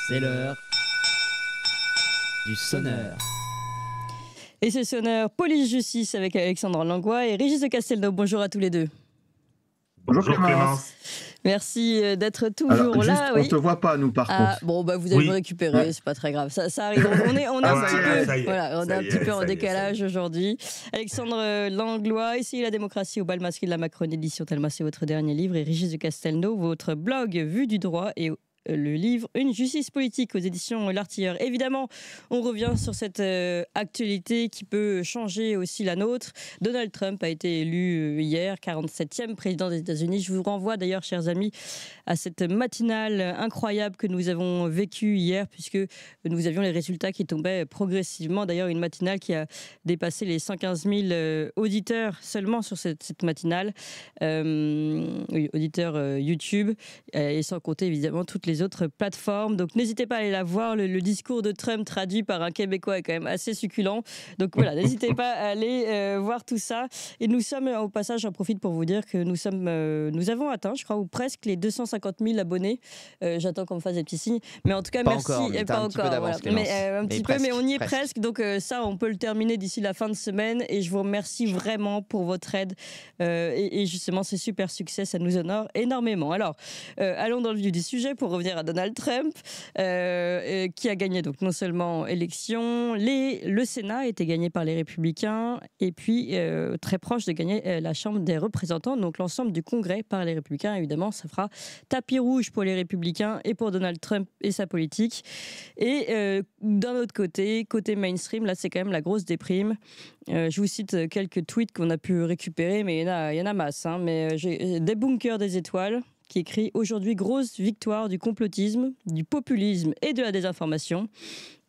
C'est l'heure du sonneur. Et c'est sonneur police-justice avec Alexandre Langlois et Régis de Castelnau. Bonjour à tous les deux. Bonjour Clémence. Merci d'être toujours Alors, là. On ne te voit pas, nous, par contre. Bon, vous allez me récupérer, c'est pas très grave. Ça arrive. On est un petit peu en décalage aujourd'hui. Alexandre Langlois, Essayer la démocratie au bal masqué de la Macronie, édition Telma, c'est votre dernier livre. Et Régis de Castelnau, votre blog Vue du droit et le livre Une justice politique aux éditions L'Artilleur. Évidemment, on revient sur cette actualité qui peut changer aussi la nôtre. Donald Trump a été élu hier, 47e président des États-Unis. Je vous renvoie d'ailleurs, chers amis, à cette matinale incroyable que nous avons vécue hier, puisque nous avions les résultats qui tombaient progressivement. D'ailleurs, une matinale qui a dépassé les 115 000 auditeurs seulement sur cette matinale, auditeurs YouTube, et sans compter évidemment toutes les autres plateformes. Donc n'hésitez pas à aller la voir. Le discours de Trump traduit par un Québécois est quand même assez succulent. Donc voilà, n'hésitez pas à aller voir tout ça. Et nous sommes, au passage, j'en profite pour vous dire que nous avons atteint, je crois, ou presque les 250 000 abonnés. J'attends qu'on me fasse des petits signes. Mais en tout cas, pas merci. Encore, mais pas un encore, petit peu d'avance, voilà. Mais un petit peu, mais on y est presque. Donc ça, on peut le terminer d'ici la fin de semaine. Et je vous remercie vraiment pour votre aide. Et justement, ce super succès, ça nous honore énormément. Alors, allons dans le vif du sujet pour revenir à Donald Trump, qui a gagné donc non seulement élection, le Sénat a été gagné par les Républicains, et puis très proche de gagner la Chambre des représentants, donc l'ensemble du Congrès par les Républicains. Évidemment, ça fera tapis rouge pour les Républicains et pour Donald Trump et sa politique. Et d'un autre côté mainstream, là c'est quand même la grosse déprime. Je vous cite quelques tweets qu'on a pu récupérer, mais il y en a masse. Mais j'ai des bunkers des étoiles qui écrit « Aujourd'hui, grosse victoire du complotisme, du populisme et de la désinformation.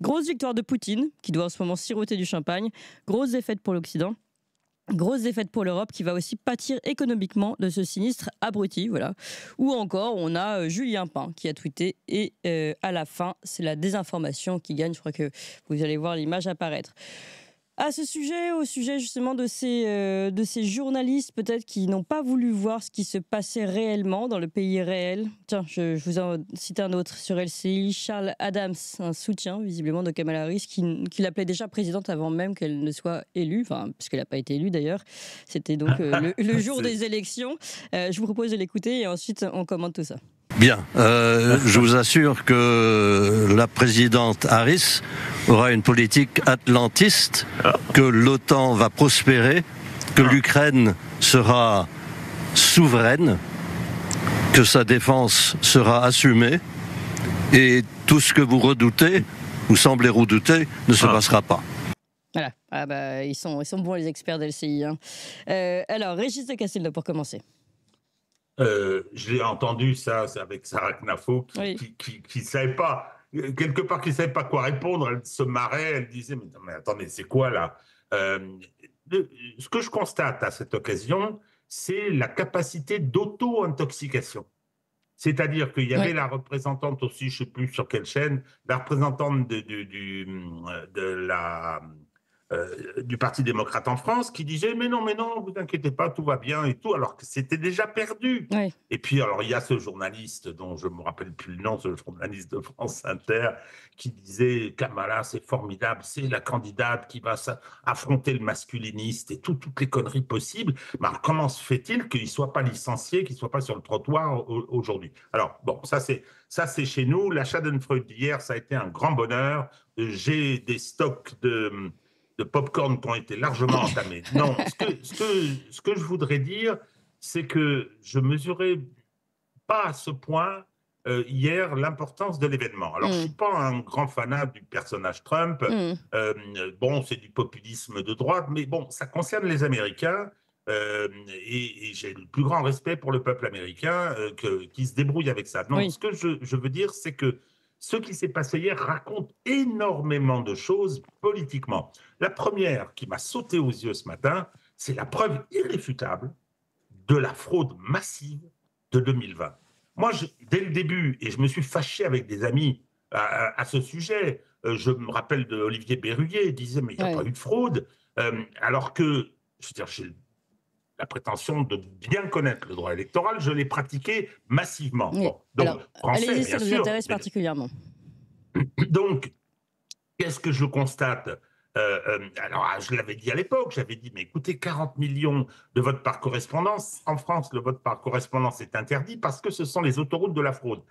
Grosse victoire de Poutine, qui doit en ce moment siroter du champagne. Grosse défaite pour l'Occident. Grosse défaite pour l'Europe, qui va aussi pâtir économiquement de ce sinistre abruti. » Voilà. Ou encore, on a Julien Pain qui a tweeté « Et à la fin, c'est la désinformation qui gagne. » Je crois que vous allez voir l'image apparaître. À ce sujet, au sujet justement de ces journalistes peut-être qui n'ont pas voulu voir ce qui se passait réellement dans le pays réel. Tiens, je vous en cite un autre sur LCI, Charles Adams, un soutien visiblement de Kamala Harris, qui l'appelait déjà présidente avant même qu'elle ne soit élue, enfin, puisqu'elle n'a pas été élue d'ailleurs. C'était donc le jour des élections. Je vous propose de l'écouter et ensuite on commente tout ça. Bien, je vous assure que la présidente Harris aura une politique atlantiste, que l'OTAN va prospérer, que l'Ukraine sera souveraine, que sa défense sera assumée, et tout ce que vous redoutez, ou semblez redouter, ne se passera pas. Voilà, ils sont bons les experts d'LCI. Alors, Régis de Castelnau pour commencer. J'ai entendu ça, c'est avec Sarah Knafo qui savait pas, quelque part qui savait pas quoi répondre. Elle se marrait, elle disait mais attendez, c'est quoi là? Ce que je constate à cette occasion, c'est la capacité d'auto-intoxication. C'est-à-dire qu'il y avait la représentante aussi, je ne sais plus sur quelle chaîne, la représentante du Parti démocrate en France qui disait mais non, vous inquiétez pas, tout va bien et tout, alors que c'était déjà perdu. Oui. Et puis alors il y a ce journaliste dont je me rappelle plus le nom, ce journaliste de France Inter qui disait Kamala c'est formidable, c'est la candidate qui va affronter le masculiniste et toutes les conneries possibles. Mais alors, comment se fait-il qu'il soit pas licencié, qu'il soit pas sur le trottoir aujourd'hui? Alors bon, ça c'est chez nous. La Schadenfreude d'hier, ça a été un grand bonheur. J'ai des stocks de pop-corn qui ont été largement entamés. Non, ce que je voudrais dire, c'est que je ne mesurais pas à ce point hier l'importance de l'événement. Alors, je ne suis pas un grand fanat du personnage Trump. Bon, c'est du populisme de droite, mais bon, ça concerne les Américains. Et j'ai le plus grand respect pour le peuple américain qui se débrouille avec ça. Non, ce que je veux dire, c'est que ce qui s'est passé hier raconte énormément de choses politiquement. La première qui m'a sauté aux yeux ce matin, c'est la preuve irréfutable de la fraude massive de 2020. Moi, dès le début, et je me suis fâché avec des amis à ce sujet, je me rappelle d'Olivier Berruyer, il disait « mais il n'y a pas eu de fraude ». Alors que, je veux dire, j'ai la prétention de bien connaître le droit électoral, je l'ai pratiqué massivement. Oui. Bon, donc, alors, français, allez-y, bien ça nous sûr, intéresse particulièrement. Donc, qu'est-ce que je constate? Alors, je l'avais dit à l'époque, j'avais dit, mais écoutez, 40 millions de votes par correspondance. En France, le vote par correspondance est interdit parce que ce sont les autoroutes de la fraude.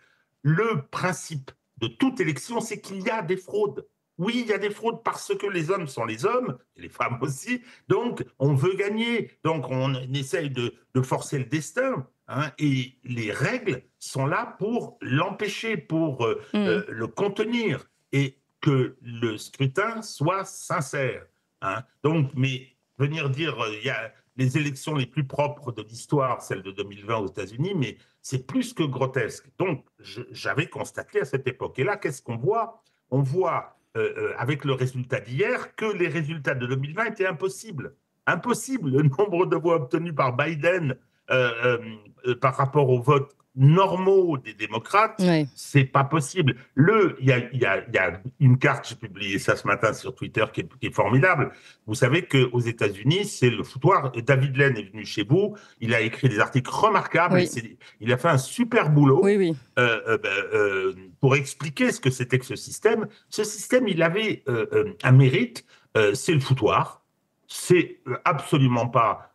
Le principe de toute élection, c'est qu'il y a des fraudes. Oui, il y a des fraudes parce que les hommes sont les hommes, et les femmes aussi, donc on veut gagner, donc on essaye de forcer le destin, hein, et les règles sont là pour l'empêcher, pour le contenir, et que le scrutin soit sincère. Hein. Donc, mais venir dire, il y a les élections les plus propres de l'histoire, celle de 2020 aux États-Unis, mais c'est plus que grotesque. Donc, j'avais constaté à cette époque. Et là, qu'est-ce qu'on voit? On voit, avec le résultat d'hier, que les résultats de 2020 étaient impossibles. Impossible. Le nombre de voix obtenues par Biden par rapport au vote normaux des démocrates, c'est pas possible. Il y a une carte, j'ai publié ça ce matin sur Twitter, qui est formidable. Vous savez qu'aux États-Unis, c'est le foutoir. David Lane est venu chez vous, il a écrit des articles remarquables, il a fait un super boulot pour expliquer ce que c'était que ce système. Ce système, il avait un mérite, c'est le foutoir. C'est absolument pas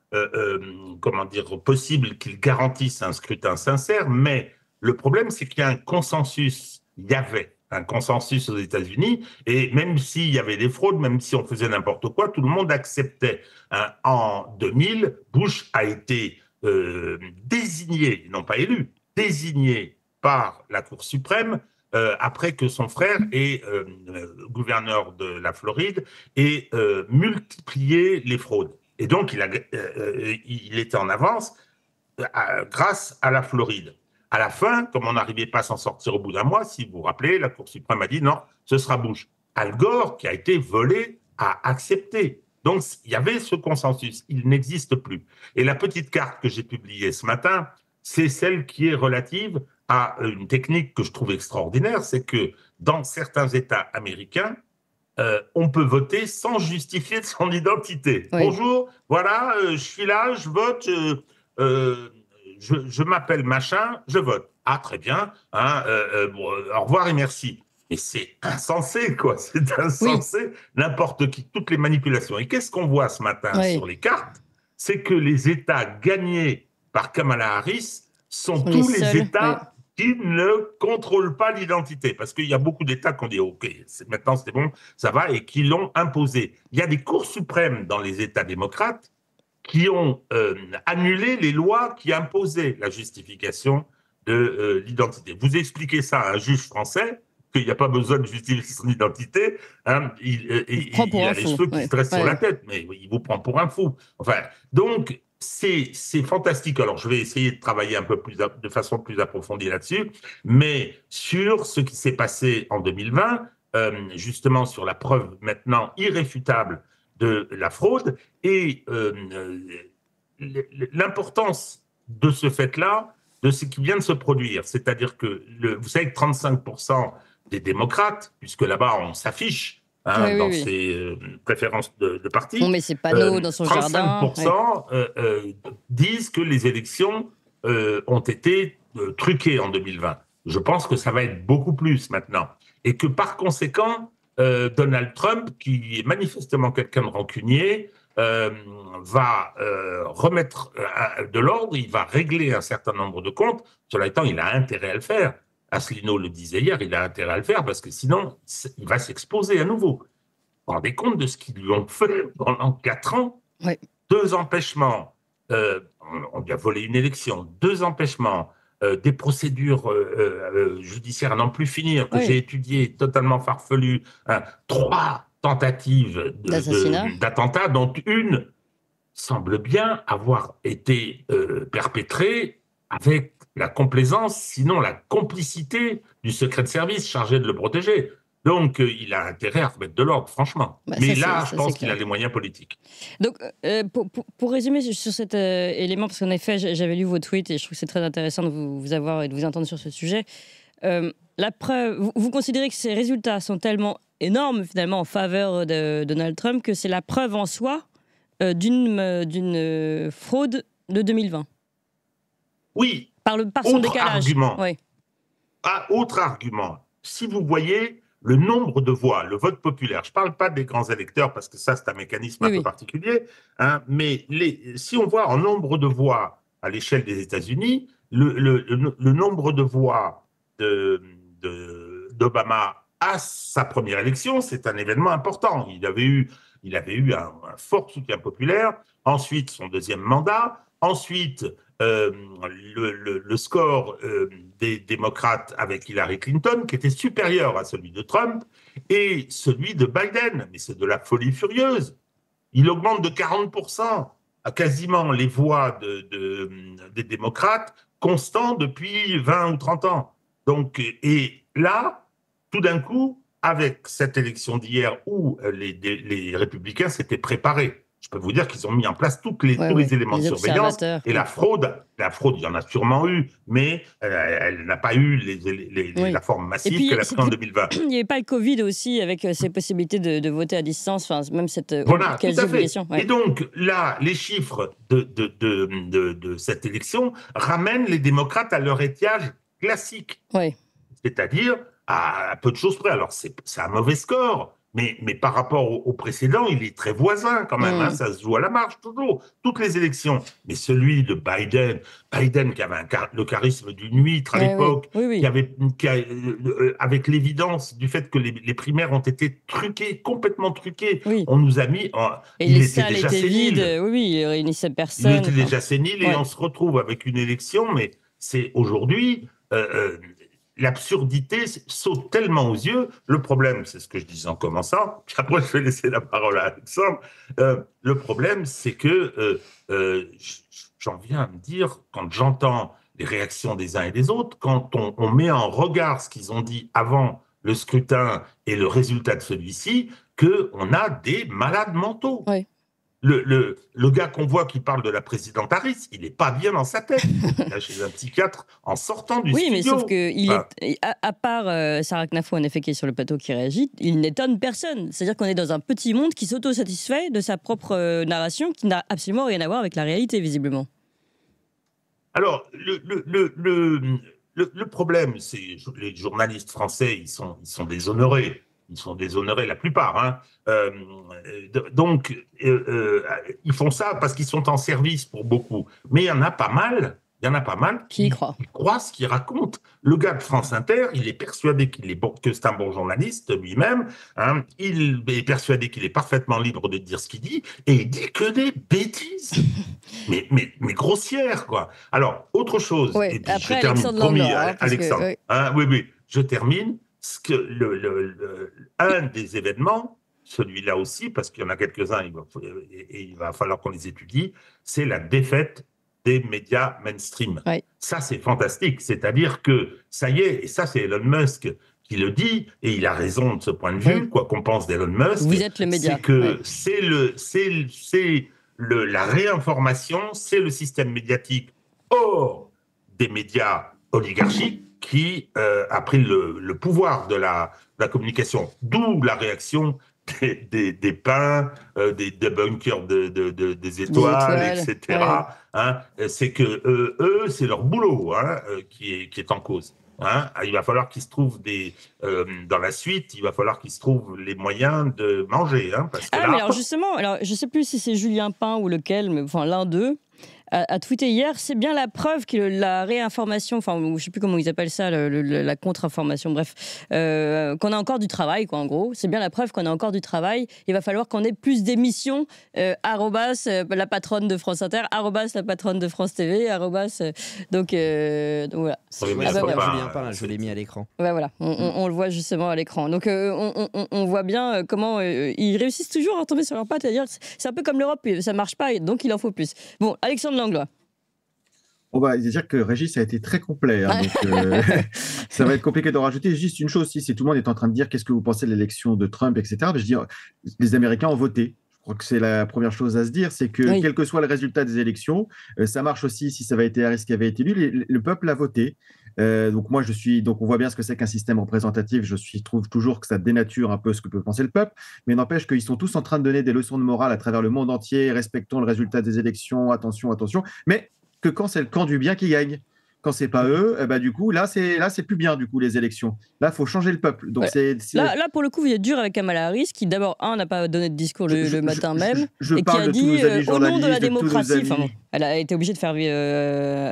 comment dire, possible qu'ils garantissent un scrutin sincère, mais le problème, c'est qu'il y a un consensus. Il y avait un consensus aux États-Unis, et même s'il y avait des fraudes, même si on faisait n'importe quoi, tout le monde acceptait. Hein. En 2000, Bush a été désigné, non pas élu, désigné par la Cour suprême après que son frère est gouverneur de la Floride et multiplié les fraudes. Et donc, il était en avance grâce à la Floride. À la fin, comme on n'arrivait pas à s'en sortir au bout d'un mois, si vous vous rappelez, la Cour suprême a dit non, ce sera Bush. Al Gore, qui a été volé, a accepté. Donc, il y avait ce consensus. Il n'existe plus. Et la petite carte que j'ai publiée ce matin, c'est celle qui est relative à une technique que je trouve extraordinaire, c'est que dans certains États américains, on peut voter sans justifier de son identité. Oui. Bonjour, voilà, je suis là, je vote, je m'appelle machin, je vote. Ah, très bien, hein, bon, au revoir et merci. Mais c'est insensé, quoi, c'est insensé, n'importe qui, toutes les manipulations. Et qu'est-ce qu'on voit ce matin sur les cartes? C'est que les États gagnés par Kamala Harris sont tous les États qui ne contrôlent pas l'identité. Parce qu'il y a beaucoup d'États qui ont dit « Ok, maintenant c'est bon, ça va », et qui l'ont imposé. Il y a des cours suprêmes dans les États démocrates qui ont annulé les lois qui imposaient la justification de l'identité. Vous expliquez ça à un juge français, qu'il n'y a pas besoin de justifier son identité, hein, il a les cheveux qui se dressent sur la tête, mais il vous prend pour un fou. Enfin, donc, c'est fantastique. Alors, je vais essayer de travailler un peu plus de façon plus approfondie là-dessus, mais sur ce qui s'est passé en 2020, justement sur la preuve maintenant irréfutable de la fraude et l'importance de ce fait-là, de ce qui vient de se produire. C'est-à-dire que, vous savez que 35% des démocrates, puisque là-bas on s'affiche, hein, dans ses préférences de parti. On met ses panneaux dans son 35% jardin. Disent que les élections ont été truquées en 2020. Je pense que ça va être beaucoup plus maintenant. Et que par conséquent, Donald Trump, qui est manifestement quelqu'un de rancunier, va remettre de l'ordre, il va régler un certain nombre de comptes. Cela étant, il a intérêt à le faire. Asselineau le disait hier, il a intérêt à le faire parce que sinon, il va s'exposer à nouveau. Vous vous rendez compte de ce qu'ils lui ont fait pendant 4 ans? 2 empêchements, on lui a volé une élection, 2 empêchements, des procédures judiciaires à n'en plus finir, que j'ai étudiées, totalement farfelues, 3 tentatives d'attentat, dont une semble bien avoir été perpétrée avec la complaisance, sinon la complicité du secret de service chargé de le protéger. Donc, il a intérêt à remettre de l'ordre, franchement. Mais là, je pense qu'il a les moyens politiques. Donc, pour résumer sur cet élément, parce qu'en effet, j'avais lu vos tweets et je trouve que c'est très intéressant de vous avoir et de vous entendre sur ce sujet. La preuve, vous considérez que ces résultats sont tellement énormes, finalement, en faveur de Donald Trump, que c'est la preuve en soi d'une fraude de 2020? Oui. Par son décalage. Argument. Autre argument. Si vous voyez le nombre de voix, le vote populaire, je ne parle pas des grands électeurs parce que ça, c'est un mécanisme un peu particulier, hein, mais si on voit en nombre de voix à l'échelle des États-Unis, le nombre de voix d'Obama à sa première élection, c'est un événement important. Il avait eu un fort soutien populaire, ensuite son deuxième mandat, ensuite le score des démocrates avec Hillary Clinton, qui était supérieur à celui de Trump, et celui de Biden. Mais c'est de la folie furieuse. Il augmente de 40% à quasiment les voix des démocrates constants depuis 20 ou 30 ans. Donc, et là, tout d'un coup, avec cette élection d'hier où les républicains s'étaient préparés, je peux vous dire qu'ils ont mis en place tous les éléments de surveillance. Et la fraude, il y en a sûrement eu, mais elle n'a pas eu la forme massive qu'elle a fait en 2020. Il n'y avait pas le Covid aussi, avec ces possibilités de voter à distance, enfin, même cette voilà, tout à fait. Et donc, là, les chiffres de cette élection ramènent les démocrates à leur étiage classique. C'est-à-dire à peu de choses près. Alors, c'est un mauvais score, mais par rapport au précédent, il est très voisin quand même. Hein, ça se joue à la marge, toujours. Toutes les élections. Mais celui de Biden qui avait le charisme d'une huître à l'époque, avec l'évidence du fait que les primaires ont été truquées, complètement truquées. On nous a mis... il était déjà sénile. Il réunissait personne. Il était déjà sénile et on se retrouve avec une élection, mais c'est aujourd'hui... l'absurdité saute tellement aux yeux. Le problème, c'est ce que je disais en commençant, puis après je vais laisser la parole à Alexandre. Le problème, c'est que j'en viens à me dire, quand j'entends les réactions des uns et des autres, quand on met en regard ce qu'ils ont dit avant le scrutin et le résultat de celui-ci, qu'on a des malades mentaux. Le gars qu'on voit qui parle de la présidente Harris, il n'est pas bien dans sa tête. Là, chez un psychiatre, en sortant du studio. Oui, mais sauf que, à part Sarah Knafou, en effet, qui est sur le plateau, qui réagit, il n'étonne personne. C'est-à-dire qu'on est dans un petit monde qui s'auto-satisfait de sa propre narration, qui n'a absolument rien à voir avec la réalité, visiblement. Alors, le problème, c'est les journalistes français, ils sont déshonorés. Ils sont déshonorés, la plupart. Hein. Donc, ils font ça parce qu'ils sont en service pour beaucoup. Mais il y en a pas mal qui croient ce qu'ils racontent. Le gars de France Inter, il est persuadé que c'est un bon journaliste lui-même. Hein. Il est persuadé qu'il est parfaitement libre de dire ce qu'il dit. Et il dit que des bêtises. mais grossières, quoi. Alors, autre chose. Ouais, et puis, après, je termine, Alexandre Alexandre. Oui, je termine. Un des événements, celui-là aussi, parce qu'il y en a quelques-uns, il va falloir qu'on les étudie, c'est la défaite des médias mainstream. Ça, c'est fantastique. C'est-à-dire que, ça y est, et ça, c'est Elon Musk qui le dit, et il a raison de ce point de vue, quoi qu'on pense d'Elon Musk. Vous êtes le média. C'est que c'est la réinformation, c'est le système médiatique hors des médias oligarchiques qui a pris le pouvoir de la communication. D'où la réaction des pains, des bunkers des étoiles, etc. Hein, c'est que eux, c'est leur boulot qui est en cause. Hein. Il va falloir qu'ils se trouvent dans la suite, il va falloir qu'ils se trouvent les moyens de manger. Hein, parce que mais alors justement, je ne sais plus si c'est Julien Pain ou lequel, mais enfin l'un d'eux, a tweeté hier, c'est bien la preuve que la réinformation, enfin, je ne sais plus comment ils appellent ça, la contre-information, bref, qu'on a encore du travail, quoi, en gros. C'est bien la preuve qu'on a encore du travail. Il va falloir qu'on ait plus d'émissions, arrobas, la patronne de France Inter, arrobas, la patronne de France TV, arrobas, donc voilà. Julien Pain, je l'ai mis à l'écran. Ouais, voilà, on le voit justement à l'écran. Donc, on voit bien comment ils réussissent toujours à retomber sur leurs pattes, c'est-à-dire c'est un peu comme l'Europe, ça ne marche pas, donc il en faut plus. Bon, Alexandre Langlois. On va dire que Régis a été très complet, hein, donc ça va être compliqué d'en rajouter. Juste une chose, si tout le monde est en train de dire qu'est-ce que vous pensez de l'élection de Trump, etc. Je dis, les Américains ont voté. Je crois que c'est la première chose à se dire, c'est que quel que soit le résultat des élections, ça marche aussi si ça avait été Harris qui avait été élu, le peuple a voté. Donc on voit bien ce que c'est qu'un système représentatif. Je trouve toujours que ça dénature un peu ce que peut penser le peuple, mais n'empêche qu'ils sont tous en train de donner des leçons de morale à travers le monde entier. Respectons le résultat des élections, attention. Mais que quand c'est le camp du bien qui gagne. Quand c'est pas eux, du coup, là, c'est plus bien, du coup, les élections. Là, il faut changer le peuple. Donc, Là, pour le coup, vous êtes dur avec Kamala Harris, qui d'abord, n'a pas donné de discours le matin même, et qui a dit, au nom de la démocratie, elle a été obligée de faire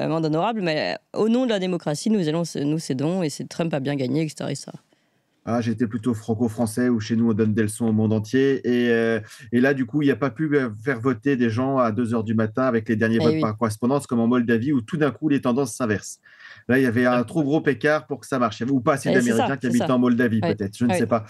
amende honorable, mais au nom de la démocratie, nous cédons, et Trump a bien gagné, etc. J'étais plutôt franco-français où chez nous on donne des leçons au monde entier et là du coup il n'y a pas pu faire voter des gens à 2h du matin avec les derniers votes par correspondance comme en Moldavie où tout d'un coup les tendances s'inversent. Là il y avait un trop gros écart pour que ça marche ou pas assez d'Américains qui habitent en Moldavie peut-être, je ne sais pas.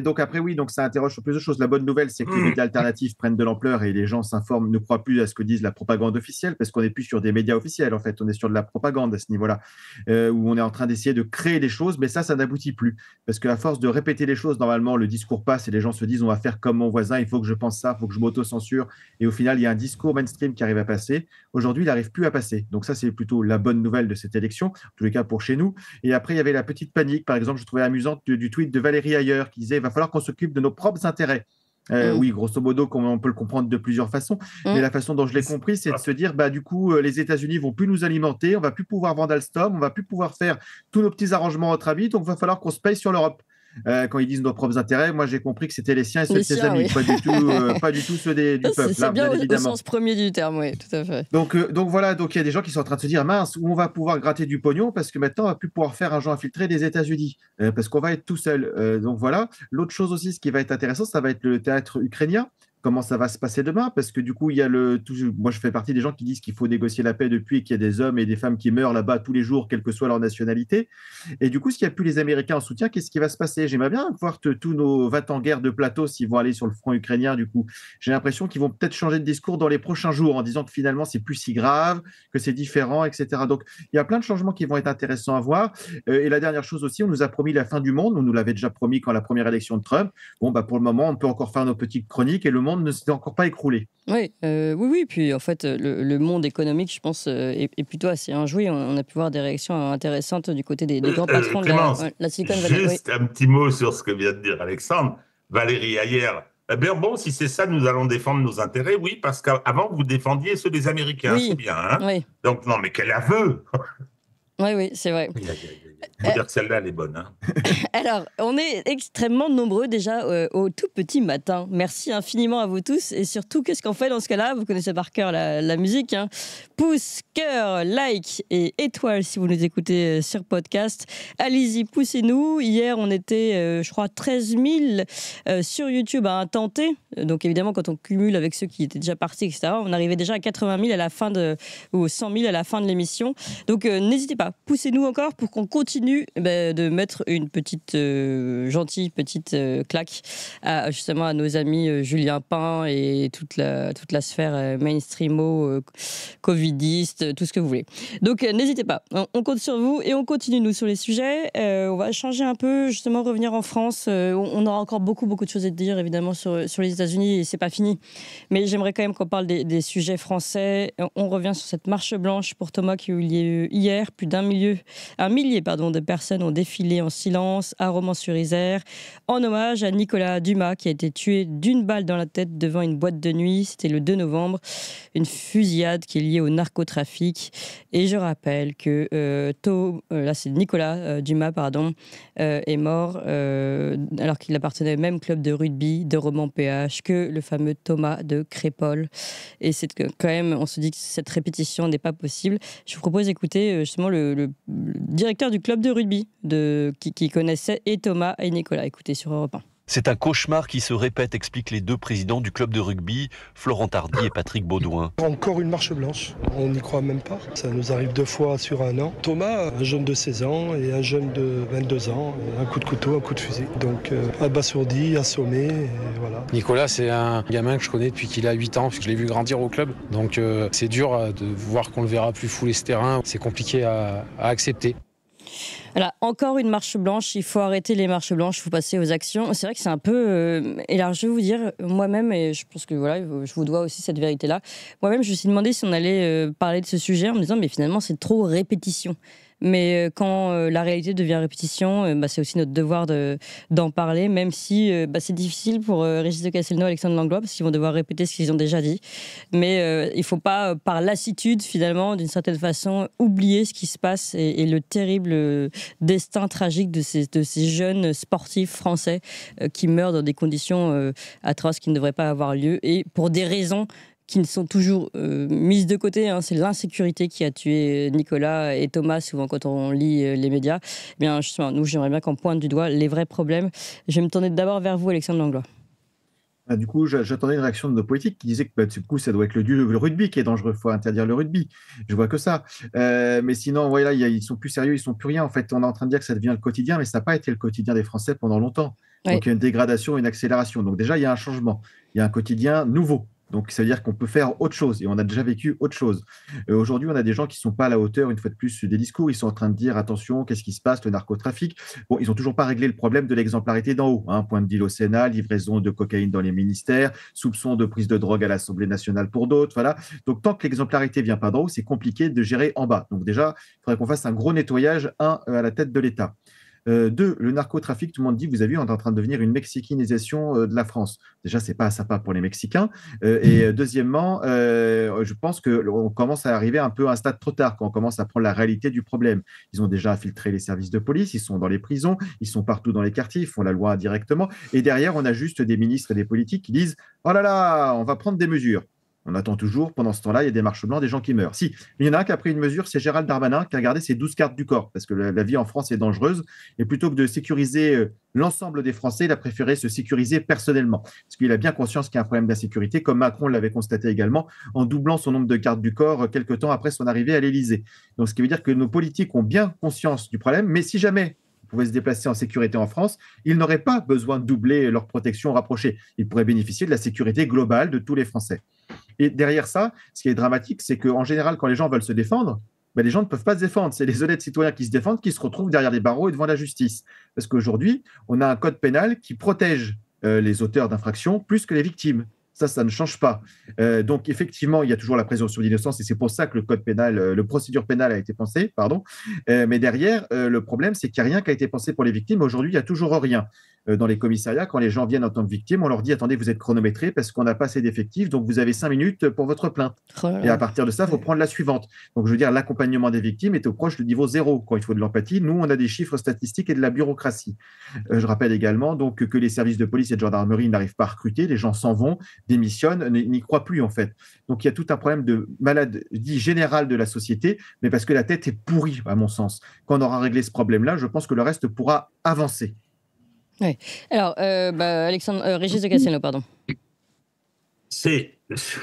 Donc après donc ça interroge sur plusieurs choses. La bonne nouvelle c'est que les médias alternatifs prennent de l'ampleur et les gens s'informent, ne croient plus à ce que disent la propagande officielle parce qu'on n'est plus sur des médias officiels en fait, on est sur de la propagande à ce niveau-là où on est en train d'essayer de créer des choses mais ça n'aboutit plus. Parce qu'à force de répéter les choses, normalement, le discours passe et les gens se disent on va faire comme mon voisin, il faut que je pense ça, il faut que je m'auto-censure. Et au final, il y a un discours mainstream qui arrive à passer. Aujourd'hui, il n'arrive plus à passer. Donc ça, c'est plutôt la bonne nouvelle de cette élection, en tous les cas pour chez nous. Et après, il y avait la petite panique, par exemple, je trouvais amusante du tweet de Valérie Ayer qui disait il va falloir qu'on s'occupe de nos propres intérêts. Oui, grosso modo, comme on peut le comprendre de plusieurs façons. Mais la façon dont je l'ai compris, c'est de se dire, du coup, les États-Unis vont plus nous alimenter, on va plus pouvoir vendre Alstom, on va plus pouvoir faire tous nos petits arrangements entre amis, donc il va falloir qu'on se paye sur l'Europe. Quand ils disent nos propres intérêts, moi j'ai compris que c'était les siens et ceux de ses amis, pas du tout ceux du peuple. C'est bien au sens premier du terme, oui, tout à fait. Donc voilà, donc il y a des gens qui sont en train de se dire mince, où on va pouvoir gratter du pognon parce que maintenant on va plus pouvoir faire un jeu infiltré des États-Unis parce qu'on va être tout seul. Donc voilà. L'autre chose aussi, ce qui va être intéressant, ça va être le théâtre ukrainien. Comment ça va se passer demain? Parce que du coup, il y a moi, je fais partie des gens qui disent qu'il faut négocier la paix depuis qu'il y a des hommes et des femmes qui meurent là-bas tous les jours, quelle que soit leur nationalité. Et du coup, s'il n'y a plus les Américains en soutien, qu'est-ce qui va se passer? J'aimerais bien voir tous nos va-t-en-guerre de plateau s'ils vont aller sur le front ukrainien. Du coup, j'ai l'impression qu'ils vont peut-être changer de discours dans les prochains jours en disant que finalement, c'est plus si grave, que c'est différent, etc. Donc, il y a plein de changements qui vont être intéressants à voir. Et la dernière chose aussi, on nous a promis la fin du monde. On nous l'avait déjà promis quand la première élection de Trump. Bon, pour le moment, on peut encore faire nos petites chroniques et le monde ne s'est encore pas écroulé. Oui. Puis en fait, le monde économique, je pense, est plutôt assez injoué. On a pu voir des réactions intéressantes du côté des grands patrons Clémence, de la Silicon Valley. Juste un petit mot sur ce que vient de dire Alexandre. Valérie Ayer. Bon, si c'est ça, nous allons défendre nos intérêts. Oui, parce qu'avant, vous défendiez ceux des Américains. C'est bien. Hein oui. Donc, non, mais quel aveu! Oui, c'est vrai. Il faut dire que celle-là, elle est bonne. Hein. Alors, on est extrêmement nombreux déjà au tout petit matin. Merci infiniment à vous tous. Et surtout, qu'est-ce qu'on fait dans ce cas-là? Vous connaissez par cœur la musique. Hein. Pouce, cœur, like et étoile si vous nous écoutez sur podcast. Allez-y, poussez-nous. Hier, on était, je crois, 13 000 sur YouTube à un tenté. Donc, évidemment, quand on cumule avec ceux qui étaient déjà partis, etc., on arrivait déjà à 80 000 à la fin ou 100 000 à la fin de l'émission. Donc, n'hésitez pas. Poussez-nous encore pour qu'on continue de mettre une petite gentille petite claque justement à nos amis Julien Pain et toute la sphère mainstreamo, covidiste, tout ce que vous voulez. Donc n'hésitez pas, on compte sur vous et on continue nous sur les sujets. On va changer un peu, justement revenir en France. On aura encore beaucoup de choses à dire évidemment sur les États-Unis et c'est pas fini. Mais j'aimerais quand même qu'on parle des sujets français. On revient sur cette marche blanche pour Thomas qui a eu lieu hier. Plus d'un millier de personnes ont défilé en silence à Romans-sur-Isère en hommage à Nicolas Dumas qui a été tué d'une balle dans la tête devant une boîte de nuit. C'était le 2 novembre. Une fusillade qui est liée au narcotrafic. Et je rappelle que là c'est Nicolas Dumas est mort alors qu'il appartenait au même club de rugby de Romans-PH que le fameux Thomas de Crépol. Et c'est que quand même, on se dit que cette répétition n'est pas possible. Je vous propose d'écouter justement le directeur du club de rugby qui connaissait et Thomas et Nicolas. Écoutez sur Europe 1. C'est un cauchemar qui se répète, expliquent les deux présidents du club de rugby, Florent Tardy et Patrick Baudouin. Encore une marche blanche, on n'y croit même pas. Ça nous arrive 2 fois sur un an. Thomas, un jeune de 16 ans et un jeune de 22 ans, un coup de couteau, un coup de fusil. Donc abasourdi, assommé, et voilà. Nicolas, c'est un gamin que je connais depuis qu'il a 8 ans, puisque je l'ai vu grandir au club. Donc c'est dur de voir qu'on le verra plus fouler ce terrain. C'est compliqué à accepter. Voilà, encore une marche blanche, il faut arrêter les marches blanches, il faut passer aux actions. C'est vrai que c'est un peu... Et alors, je vais vous dire, moi-même, et je pense que voilà, je vous dois aussi cette vérité-là, moi-même, je me suis demandé si on allait parler de ce sujet en me disant, mais finalement, c'est trop répétition. Mais quand la réalité devient répétition, c'est aussi notre devoir d'en parler, même si c'est difficile pour Régis de Castelnau et Alexandre Langlois, parce qu'ils vont devoir répéter ce qu'ils ont déjà dit. Mais il ne faut pas, par lassitude, finalement, d'une certaine façon, oublier ce qui se passe et le terrible destin tragique de ces jeunes sportifs français qui meurent dans des conditions atroces qui ne devraient pas avoir lieu, et pour des raisons qui ne sont toujours mises de côté. C'est l'insécurité qui a tué Nicolas et Thomas, souvent quand on lit les médias. Eh bien, justement, nous, j'aimerais bien qu'on pointe du doigt les vrais problèmes. Je vais me tourner d'abord vers vous, Alexandre Langlois. Du coup, j'attendais une réaction de nos politiques qui disaient que du coup, ça doit être le rugby qui est dangereux. Il faut interdire le rugby. Je vois que ça. Mais sinon, voilà, ils sont plus sérieux, ils sont plus rien. En fait, on est en train de dire que ça devient le quotidien, mais ça n'a pas été le quotidien des Français pendant longtemps. Oui. Donc, il y a une dégradation, une accélération. Donc, déjà, il y a un changement. Il y a un quotidien nouveau. Donc, ça veut dire qu'on peut faire autre chose et on a déjà vécu autre chose. Aujourd'hui, on a des gens qui ne sont pas à la hauteur, une fois de plus, des discours. Ils sont en train de dire attention, qu'est-ce qui se passe, le narcotrafic. Bon, ils n'ont toujours pas réglé le problème de l'exemplarité d'en haut. Point de deal au Sénat, livraison de cocaïne dans les ministères, soupçon de prise de drogue à l'Assemblée nationale pour d'autres. Voilà. Donc, tant que l'exemplarité ne vient pas d'en haut, c'est compliqué de gérer en bas. Donc, déjà, il faudrait qu'on fasse un gros nettoyage, à la tête de l'État. 2, le narcotrafic, tout le monde dit, vous avez vu, on est en train de devenir une mexicanisation de la France. Déjà, c'est pas sympa pour les Mexicains. Et deuxièmement, je pense qu'on commence à arriver un peu à un stade trop tard, quand on commence à prendre la réalité du problème. Ils ont déjà infiltré les services de police, ils sont dans les prisons, ils sont partout dans les quartiers, ils font la loi indirectement. Et derrière, on a juste des ministres et des politiques qui disent « Oh là là, on va prendre des mesures ». On attend toujours, pendant ce temps-là, il y a des marches blancs, des gens qui meurent. Si, il y en a un qui a pris une mesure, c'est Gérald Darmanin, qui a gardé ses 12 cartes du corps, parce que la vie en France est dangereuse. Et plutôt que de sécuriser l'ensemble des Français, il a préféré se sécuriser personnellement. Parce qu'il a bien conscience qu'il y a un problème d'insécurité, comme Macron l'avait constaté également, en doublant son nombre de cartes du corps quelques temps après son arrivée à l'Élysée. Donc, ce qui veut dire que nos politiques ont bien conscience du problème, mais si jamais pouvaient se déplacer en sécurité en France, ils n'auraient pas besoin de doubler leur protection rapprochée. Ils pourraient bénéficier de la sécurité globale de tous les Français. Et derrière ça, ce qui est dramatique, c'est qu'en général, quand les gens veulent se défendre, les gens ne peuvent pas se défendre. C'est les honnêtes citoyens qui se défendent qui se retrouvent derrière les barreaux et devant la justice. Parce qu'aujourd'hui, on a un code pénal qui protège les auteurs d'infractions plus que les victimes. Ça ne change pas. Donc, effectivement, il y a toujours la présomption d'innocence et c'est pour ça que le code pénal, le procédure pénale a été pensé, mais derrière, le problème, c'est qu'il n'y a rien qui a été pensé pour les victimes. Aujourd'hui, il n'y a toujours rien. Dans les commissariats, quand les gens viennent en tant que victimes, on leur dit « Attendez, vous êtes chronométrés parce qu'on n'a pas assez d'effectifs, donc vous avez 5 minutes pour votre plainte. » Et à partir de ça, il faut prendre la suivante. Donc, je veux dire, l'accompagnement des victimes est au proche du niveau 0. Quand il faut de l'empathie, nous, on a des chiffres statistiques et de la bureaucratie. Je rappelle également donc, que les services de police et de gendarmerie n'arrivent pas à recruter, les gens s'en vont, démissionnent, n'y croient plus en fait. Donc, il y a tout un problème de maladie générale de la société, mais parce que la tête est pourrie, à mon sens. Quand on aura réglé ce problème-là, je pense que le reste pourra avancer. Oui. Alors, Régis de Castelnau, pardon. C'est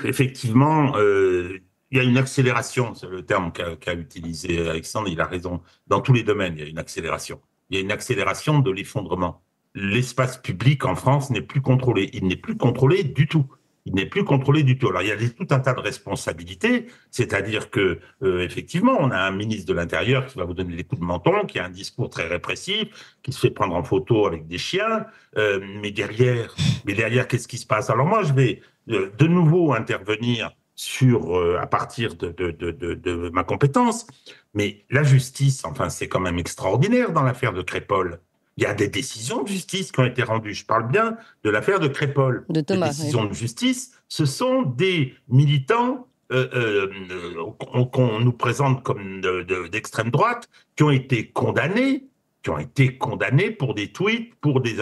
effectivement, il y a une accélération, c'est le terme qu'a utilisé Alexandre, il a raison. Dans tous les domaines, il y a une accélération. Il y a une accélération de l'effondrement. L'espace public en France n'est plus contrôlé. Il n'est plus contrôlé du tout. Il n'est plus contrôlé du tout. Alors, il y a tout un tas de responsabilités, c'est-à-dire que, effectivement, on a un ministre de l'Intérieur qui va vous donner des coups de menton, qui a un discours très répressif, qui se fait prendre en photo avec des chiens, mais derrière, qu'est-ce qui se passe? Alors moi, je vais de nouveau intervenir à partir de ma compétence, mais la justice, enfin, c'est quand même extraordinaire dans l'affaire de Crépol. Il y a des décisions de justice qui ont été rendues. Je parle bien de l'affaire de Crépol. De Thomas, les décisions de justice, ce sont des militants qu'on nous présente comme d'extrême droite qui ont été condamnés pour des tweets, pour des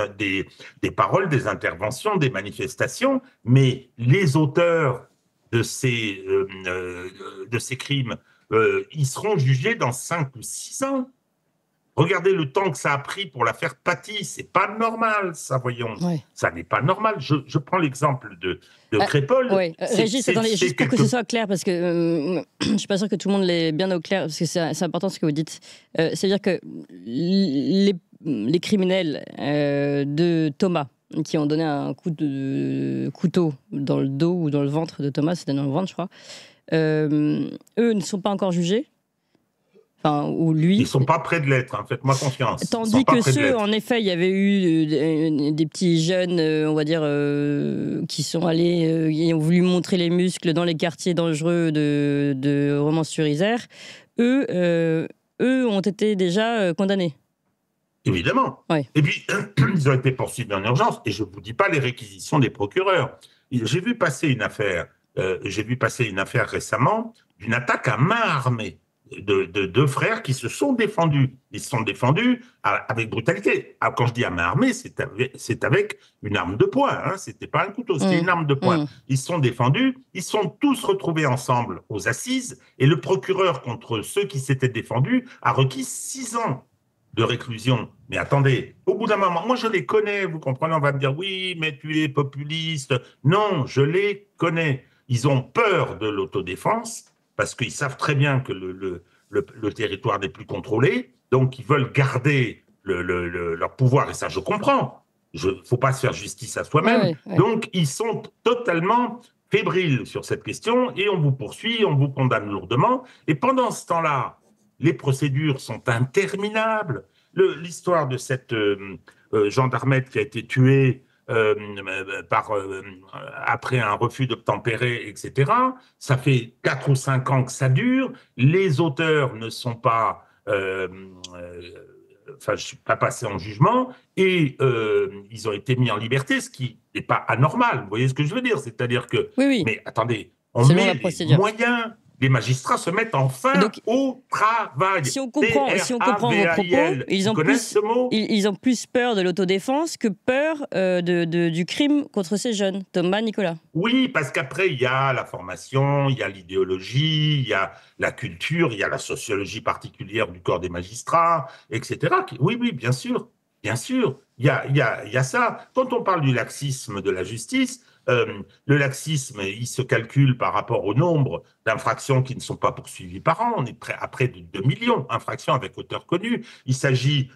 paroles, des interventions, des manifestations. Mais les auteurs de ces crimes, ils seront jugés dans 5 ou 6 ans. Regardez le temps que ça a pris pour l'affaire Paty, c'est pas normal, ça, voyons. Oui. Ça n'est pas normal. Je prends l'exemple de Crépol. Oui, Régis, attendez, juste pour que ce soit clair, parce que je ne suis pas sûre que tout le monde l'ait bien au clair, parce que c'est important ce que vous dites. C'est-à-dire que les criminels de Thomas, qui ont donné un coup de couteau dans le dos ou dans le ventre de Thomas, c'était dans le ventre, je crois, eux ne sont pas encore jugés. Enfin, ou lui. Ils ne sont pas près de l'être, hein, faites-moi confiance. Tandis que ceux, en effet, il y avait eu des petits jeunes, on va dire, qui sont allés, qui ont voulu montrer les muscles dans les quartiers dangereux de Romans-sur-Isère. Eux, eux ont été déjà condamnés. Évidemment. Ouais. Et puis, ils ont été poursuivis en urgence. Et je ne vous dis pas les réquisitions des procureurs. J'ai vu passer une affaire récemment d'une attaque à main armée de deux frères qui se sont défendus. Ils se sont défendus avec brutalité. Alors, quand je dis à main armée, c'est avec une arme de poing. Hein. Ce n'était pas un couteau, c'était une arme de poing. Ils se sont défendus. Ils sont tous retrouvés ensemble aux assises. Et le procureur, contre ceux qui s'étaient défendus, a requis 6 ans de réclusion. Mais attendez, au bout d'un moment, moi je les connais, vous comprenez, on va me dire oui, mais tu es populiste. Non, je les connais. Ils ont peur de l'autodéfense parce qu'ils savent très bien que le territoire n'est plus contrôlé, donc ils veulent garder leur pouvoir, et ça je comprends. Il ne faut pas se faire justice à soi-même. Ouais. Donc ils sont totalement fébriles sur cette question et on vous poursuit, on vous condamne lourdement. Et pendant ce temps-là, les procédures sont interminables. L'histoire de cette gendarmette qui a été tuée après un refus d'obtempérer, etc., ça fait 4 ou 5 ans que ça dure. Les auteurs ne sont pas... je ne suis pas passé en jugement, et ils ont été mis en liberté, ce qui n'est pas anormal. Vous voyez ce que je veux dire? C'est-à-dire que... Oui. Mais attendez, on Selon met la procédure. les moyens... Les magistrats se mettent enfin au travail. Si on comprend vos propos, ils ont plus peur de l'autodéfense que peur du crime contre ces jeunes. Thomas, Nicolas. Oui, parce qu'après, il y a la formation, il y a l'idéologie, il y a la culture, il y a la sociologie particulière du corps des magistrats, etc. Oui, bien sûr. Bien sûr, il y a ça. Quand on parle du laxisme de la justice, le laxisme, il se calcule par rapport au nombre d'infractions qui ne sont pas poursuivies par an. On est à près de 2 millions d'infractions avec auteur connu. Il s'agit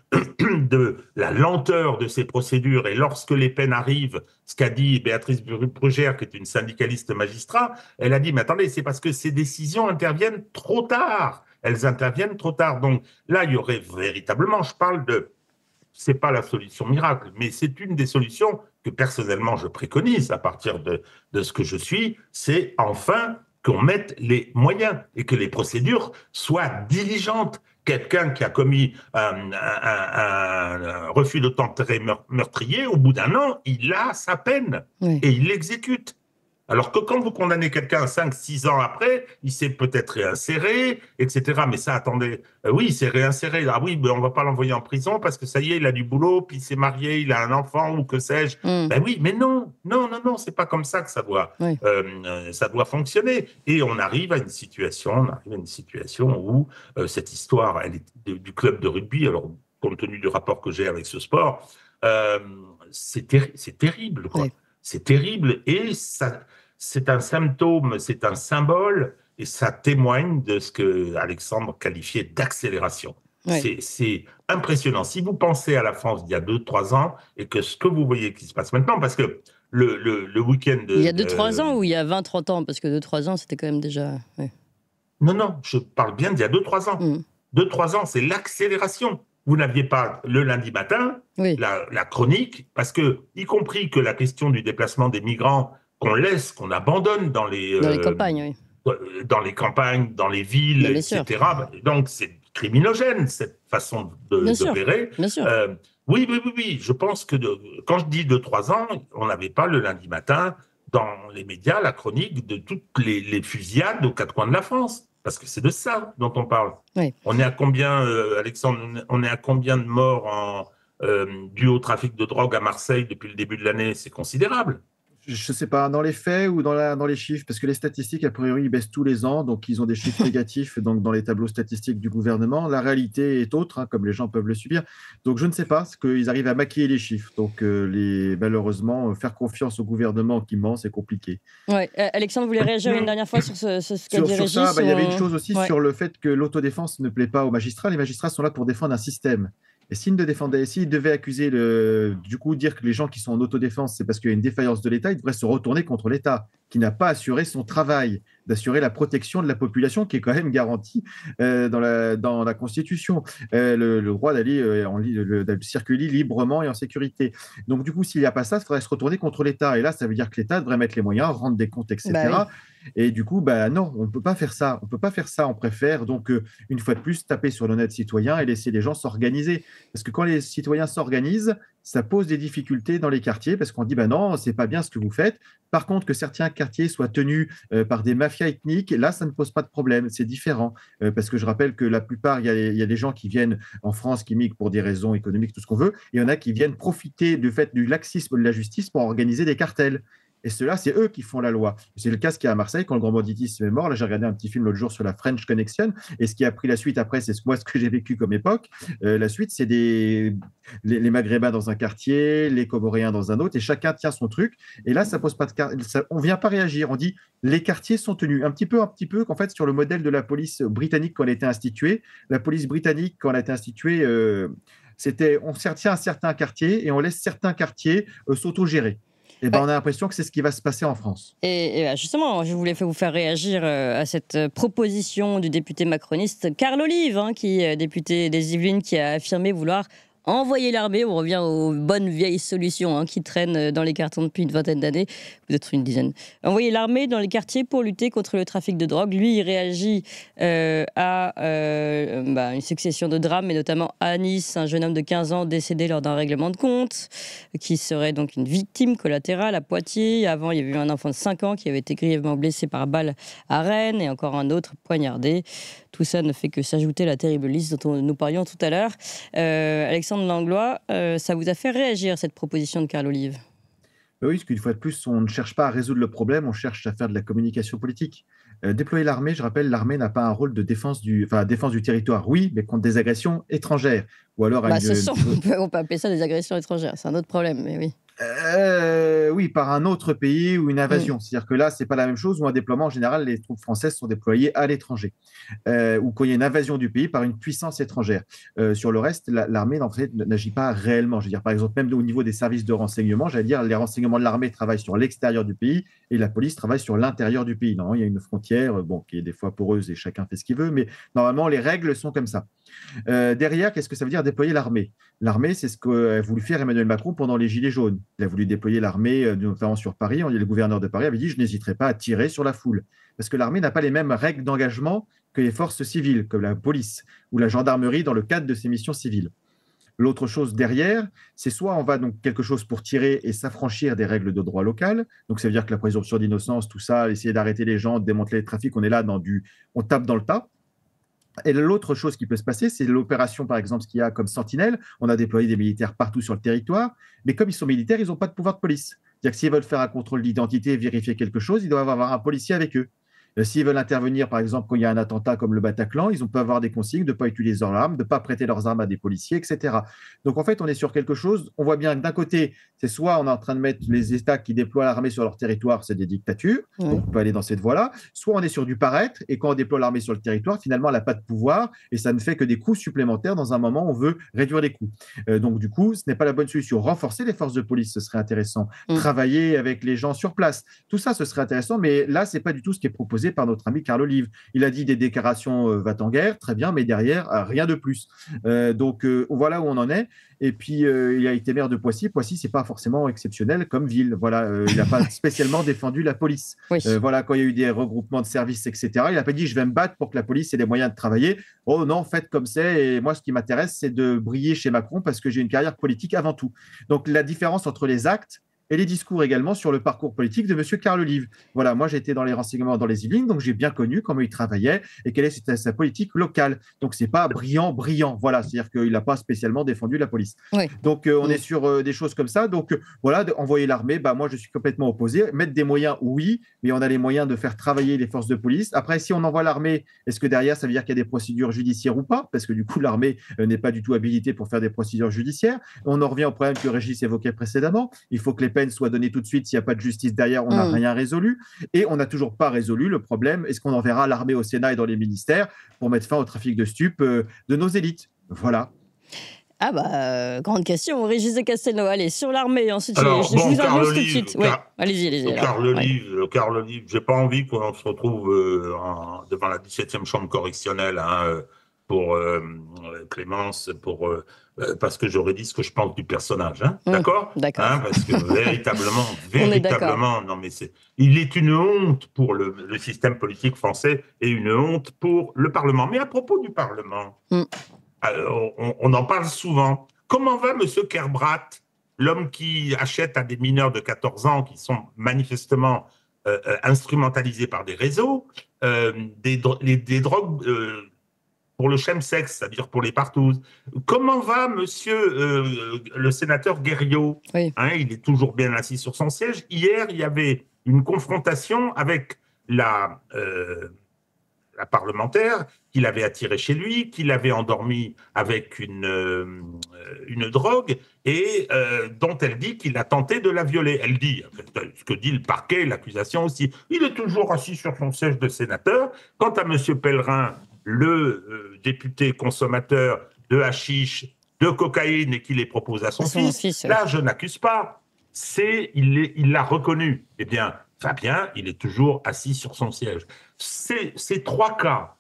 de la lenteur de ces procédures. Et lorsque les peines arrivent, ce qu'a dit Béatrice Brugère, qui est une syndicaliste magistrat, elle a dit, mais attendez, c'est parce que ces décisions interviennent trop tard. Elles interviennent trop tard. Donc là, il y aurait véritablement, je parle de... C'est pas la solution miracle, mais c'est une des solutions que personnellement je préconise à partir de ce que je suis, c'est enfin qu'on mette les moyens et que les procédures soient diligentes. Quelqu'un qui a commis un refus d'obtempérer meurtrier, au bout d'1 an, il a sa peine et il l'exécute. Alors que quand vous condamnez quelqu'un 5-6 ans après, il s'est peut-être réinséré, etc. Mais ça, attendez, oui, il s'est réinséré. Ah oui, mais on ne va pas l'envoyer en prison parce que ça y est, il a du boulot, puis il s'est marié, il a un enfant ou que sais-je. Ben oui, mais non, c'est pas comme ça que ça doit fonctionner. Et on arrive à une situation où cette histoire, elle est du club de rugby, alors compte tenu du rapport que j'ai avec ce sport, c'est terrible, quoi. Ouais. C'est terrible et c'est un symptôme, c'est un symbole et ça témoigne de ce que Alexandre qualifiait d'accélération. Ouais. C'est impressionnant. Si vous pensez à la France d'il y a 2-3 ans et que ce que vous voyez qui se passe maintenant, parce que le week-end... Il y a 2-3 ans ou il y a 20-30 ans? Parce que 2-3 ans, c'était quand même déjà... Ouais. Non, je parle bien d'il y a 2-3 ans. 2-3 ans, c'est l'accélération. Vous n'aviez pas le lundi matin la chronique, parce que, y compris que la question du déplacement des migrants qu'on abandonne dans les campagnes, dans les campagnes, dans les villes, etc. Donc c'est criminogène cette façon d'opérer. Oui. Je pense que quand je dis 2-3 ans, on n'avait pas le lundi matin dans les médias la chronique de toutes les fusillades aux 4 coins de la France. Parce que c'est de ça dont on parle. Oui. On est à combien, Alexandre, on est à combien de morts dus au trafic de drogue à Marseille depuis le début de l'année? C'est considérable. Je ne sais pas, dans les faits ou dans les chiffres, parce que les statistiques, a priori, ils baissent tous les ans, donc ils ont des chiffres négatifs donc dans les tableaux statistiques du gouvernement. La réalité est autre, comme les gens peuvent le subir. Donc je ne sais pas, qu'ils arrivent à maquiller les chiffres. Donc malheureusement, faire confiance au gouvernement qui ment, c'est compliqué. Ouais. Alexandre, vous voulez réagir une dernière fois sur ce qu'a dit Régis? Sur ça, il y avait une chose aussi sur le fait que l'autodéfense ne plaît pas aux magistrats. Les magistrats sont là pour défendre un système. Et s'ils devaient accuser, dire que les gens qui sont en autodéfense, c'est parce qu'il y a une défaillance de l'État, ils devraient se retourner contre l'État, qui n'a pas assuré son travail d'assurer la protection de la population, qui est quand même garantie dans la Constitution, le droit d'aller de circuler librement et en sécurité. Donc du coup, s'il n'y a pas ça, il faudrait se retourner contre l'État. Et là, ça veut dire que l'État devrait mettre les moyens, rendre des comptes, etc. Et du coup, non, on ne peut pas faire ça. On peut pas faire ça. On préfère donc, une fois de plus, taper sur l'honnête citoyen et laisser les gens s'organiser. Parce que quand les citoyens s'organisent, ça pose des difficultés dans les quartiers parce qu'on dit non, c'est pas bien ce que vous faites. Par contre, que certains quartiers soient tenus par des mafias ethniques, là, ça ne pose pas de problème. C'est différent. Parce que je rappelle que la plupart, il y a des gens qui viennent en France, qui migrent pour des raisons économiques, tout ce qu'on veut. Et il y en a qui viennent profiter du fait du laxisme de la justice pour organiser des cartels. Et ceux-là, c'est eux qui font la loi. C'est le cas ce qu'il y a à Marseille quand le grand banditisme est mort. Là, j'ai regardé un petit film l'autre jour sur la French Connection. Et ce qui a pris la suite après, c'est ce que j'ai vécu comme époque. La suite, c'est les Maghrébins dans un quartier, les Comoriens dans un autre, et chacun tient son truc. Et là, ça pose pas de on vient pas réagir. On dit les quartiers sont tenus. Un petit peu qu'en fait, sur le modèle de la police britannique quand elle a été instituée. La police britannique, quand elle a été instituée, c'était on tient certains quartiers et on laisse certains quartiers s'autogérer. Et on a l'impression que c'est ce qui va se passer en France. Et justement, je voulais vous faire réagir à cette proposition du député macroniste Carl Olive, qui est député des Yvelines, qui a affirmé vouloir envoyer l'armée. On revient aux bonnes vieilles solutions qui traînent dans les cartons depuis une vingtaine d'années, peut-être une dizaine. Envoyer l'armée dans les quartiers pour lutter contre le trafic de drogue. Lui, il réagit à une succession de drames, et notamment à Nice, un jeune homme de 15 ans décédé lors d'un règlement de compte, qui serait donc une victime collatérale à Poitiers. Avant, il y avait eu un enfant de 5 ans qui avait été grièvement blessé par balle à Rennes, et encore un autre poignardé. Tout ça ne fait que s'ajouter à la terrible liste dont nous parlions tout à l'heure. Alexandre Langlois, ça vous a fait réagir, cette proposition de Carl Olive? Oui, parce qu'une fois de plus, on ne cherche pas à résoudre le problème, on cherche à faire de la communication politique. Déployer l'armée, je rappelle, l'armée n'a pas un rôle de défense du territoire, oui, mais contre des agressions étrangères. Ou alors on peut appeler ça des agressions étrangères, c'est un autre problème, mais oui. Oui, par un autre pays ou une invasion. C'est-à-dire que là, c'est pas la même chose. Ou un déploiement, en général, les troupes françaises sont déployées à l'étranger. Ou quand il y a une invasion du pays par une puissance étrangère. Sur le reste, l'armée, en fait, n'agit pas réellement. Je veux dire, par exemple, même au niveau des services de renseignement, j'allais dire, les renseignements de l'armée travaillent sur l'extérieur du pays et la police travaille sur l'intérieur du pays. Non, il y a une frontière, qui est des fois poreuse et chacun fait ce qu'il veut, mais normalement, les règles sont comme ça. Derrière, qu'est-ce que ça veut dire déployer l'armée? L'armée, c'est ce qu'a voulu faire Emmanuel Macron pendant les Gilets jaunes. Il a voulu déployer l'armée, notamment sur Paris. Le gouverneur de Paris avait dit « Je n'hésiterai pas à tirer sur la foule ». Parce que l'armée n'a pas les mêmes règles d'engagement que les forces civiles, comme la police ou la gendarmerie dans le cadre de ses missions civiles. L'autre chose derrière, c'est soit on va donc quelque chose pour tirer et s'affranchir des règles de droit local. Donc ça veut dire que la présomption d'innocence, tout ça, essayer d'arrêter les gens, de démanteler le trafic, on est là on tape dans le tas. Et l'autre chose qui peut se passer, c'est l'opération, par exemple, ce qu'il y a comme Sentinelle. On a déployé des militaires partout sur le territoire, mais comme ils sont militaires, ils n'ont pas de pouvoir de police. C'est-à-dire que s'ils veulent faire un contrôle d'identité et vérifier quelque chose, ils doivent avoir un policier avec eux. S'ils veulent intervenir, par exemple, quand il y a un attentat comme le Bataclan, ils peuvent avoir des consignes de ne pas utiliser leurs armes, de ne pas prêter leurs armes à des policiers, etc. Donc, en fait, on est sur quelque chose, on voit bien que d'un côté, c'est soit on est en train de mettre les États qui déploient l'armée sur leur territoire, c'est des dictatures, donc on peut aller dans cette voie-là, soit on est sur du paraître, et quand on déploie l'armée sur le territoire, finalement, elle n'a pas de pouvoir, et ça ne fait que des coûts supplémentaires dans un moment où on veut réduire les coûts. Donc, du coup, ce n'est pas la bonne solution. Renforcer les forces de police, ce serait intéressant. Travailler avec les gens sur place, tout ça, ce serait intéressant, mais là, ce n'est pas du tout ce qui est proposé par notre ami Carl Olive. Il a dit des déclarations va-t-en-guerre, très bien, mais derrière, rien de plus. Donc, voilà où on en est. Et puis, il a été maire de Poissy. Poissy, ce n'est pas forcément exceptionnel comme ville. Voilà, il n'a pas spécialement défendu la police. Oui. Voilà, quand il y a eu des regroupements de services, etc., il n'a pas dit « je vais me battre pour que la police ait les moyens de travailler ». Oh non, faites comme c'est. Et moi, ce qui m'intéresse, c'est de briller chez Macron parce que j'ai une carrière politique avant tout. Donc, la différence entre les actes et les discours également sur le parcours politique de M. Carl Olive. Voilà, moi j'étais dans les renseignements dans les Yvelines, donc j'ai bien connu comment il travaillait et quelle est sa politique locale. Donc c'est pas brillant, voilà, c'est-à-dire qu'il n'a pas spécialement défendu la police. Oui. Donc on est sur des choses comme ça. Donc voilà, envoyer l'armée, moi je suis complètement opposé. Mettre des moyens, oui, mais on a les moyens de faire travailler les forces de police. Après, si on envoie l'armée, est-ce que derrière ça veut dire qu'il y a des procédures judiciaires ou pas? Parce que du coup l'armée n'est pas du tout habilitée pour faire des procédures judiciaires. On en revient au problème que Régis évoquait précédemment. Il faut que les peines soient données tout de suite. S'il n'y a pas de justice derrière, on n'a rien résolu. Et on n'a toujours pas résolu le problème. Est-ce qu'on enverra l'armée au Sénat et dans les ministères pour mettre fin au trafic de stupes de nos élites? Voilà. Grande question. Régis de Castelnau, allez, sur l'armée. Ensuite, je vous annonce tout de suite. Oui, allez-y. Carl Olive, j'ai pas envie qu'on se retrouve devant la 17e chambre correctionnelle pour Clémence, parce que j'aurais dit ce que je pense du personnage, hein, d'accord. Hein, parce que véritablement, non mais il est une honte pour le système politique français et une honte pour le Parlement. Mais à propos du Parlement, on en parle souvent. Comment va Monsieur Kerbrat, l'homme qui achète à des mineurs de 14 ans qui sont manifestement instrumentalisés par des réseaux, des drogues pour le chemsex, c'est-à-dire pour les partouzes. Comment va monsieur le sénateur Guerriot? Hein, il est toujours bien assis sur son siège. Hier, il y avait une confrontation avec la parlementaire qu'il avait attirée chez lui, qu'il avait endormie avec une drogue et dont elle dit qu'il a tenté de la violer. Elle dit, ce que dit le parquet, l'accusation aussi. Il est toujours assis sur son siège de sénateur. Quant à M. Pellerin, le député consommateur de hashish, de cocaïne et qui les propose à son fils, là, je n'accuse pas. Il l'a reconnu. Eh bien, Fabien, il est toujours assis sur son siège. Ces trois cas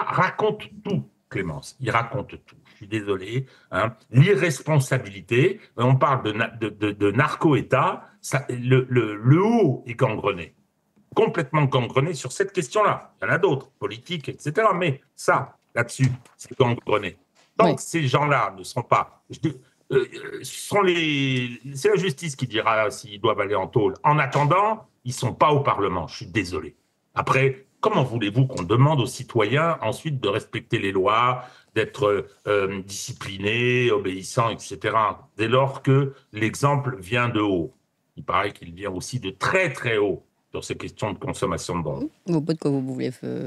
racontent tout, Clémence. Ils racontent tout. Je suis désolé. Hein. L'irresponsabilité, on parle de narco-État, le haut est gangrené. Complètement gangrené sur cette question-là. Il y en a d'autres, politiques, etc. Mais ça, là-dessus, c'est gangrené. Tant que ces gens-là ne sont pas... c'est la justice qui dira s'ils doivent aller en tôle. En attendant, ils ne sont pas au Parlement. Je suis désolé. Après, comment voulez-vous qu'on demande aux citoyens ensuite de respecter les lois, d'être disciplinés, obéissants, etc., dès lors que l'exemple vient de haut? Il paraît qu'il vient aussi de très, très haut sur ces questions de consommation de drogue.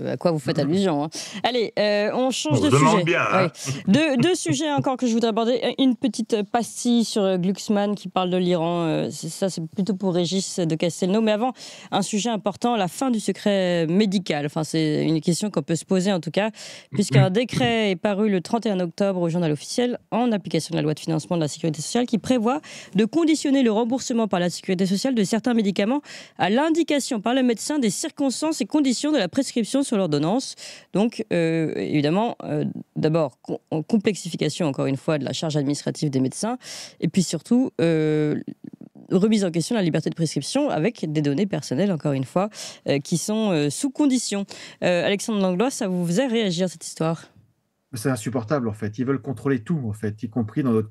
À quoi vous faites allusion, hein. Allez, on change de sujet. Bien, hein. Deux sujets encore que je voudrais aborder. Une petite pastille sur Glucksmann qui parle de l'Iran. Ça, c'est plutôt pour Régis de Castelnau. Mais avant, un sujet important, la fin du secret médical. Enfin, c'est une question qu'on peut se poser en tout cas, puisqu'un décret est paru le 31 octobre au Journal officiel en application de la loi de financement de la Sécurité sociale qui prévoit de conditionner le remboursement par la Sécurité sociale de certains médicaments à l'indication par le médecin des circonstances et conditions de la prescription sur l'ordonnance. Donc, évidemment, d'abord, complexification, encore une fois, de la charge administrative des médecins, et puis surtout, remise en question de la liberté de prescription avec des données personnelles, encore une fois, qui sont sous condition. Alexandre Langlois, ça vous faisait réagir, cette histoire ? C'est insupportable, en fait. Ils veulent contrôler tout, en fait, y compris dans